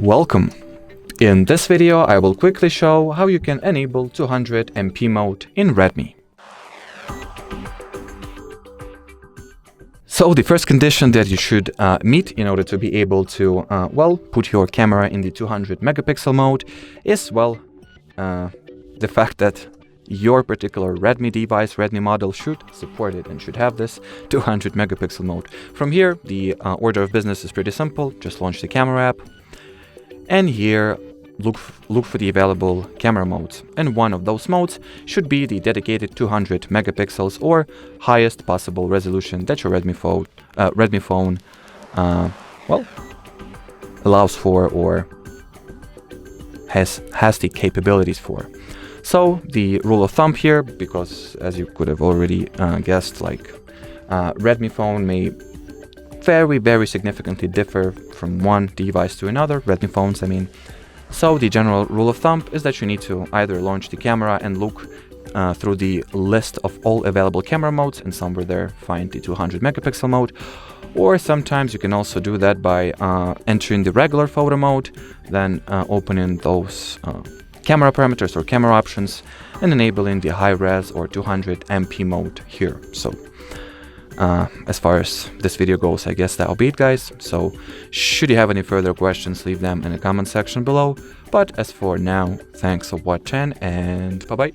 Welcome! In this video I will quickly show how you can enable 200 MP mode in Redmi. So the first condition that you should meet in order to be able to put your camera in the 200 megapixel mode is the fact that your particular Redmi device, Redmi model should support it and should have this 200 megapixel mode. From here the order of business is pretty simple. Just launch the camera app and here look for the available camera modes, and one of those modes should be the dedicated 200 megapixels or highest possible resolution that your Redmi phone allows for or has the capabilities for. So the rule of thumb here, because as you could have already guessed, Redmi phone may very significantly differ from one device to another, Redmi phones I mean. So the general rule of thumb is that you need to either launch the camera and look through the list of all available camera modes and somewhere there find the 200 megapixel mode, or sometimes you can also do that by entering the regular photo mode, then opening those camera parameters or camera options and enabling the high res or 200 MP mode here. So as far as this video goes, I guess that'll be it, guys. So should you have any further questions, leave them in the comment section below. But as for now, thanks for watching and bye bye.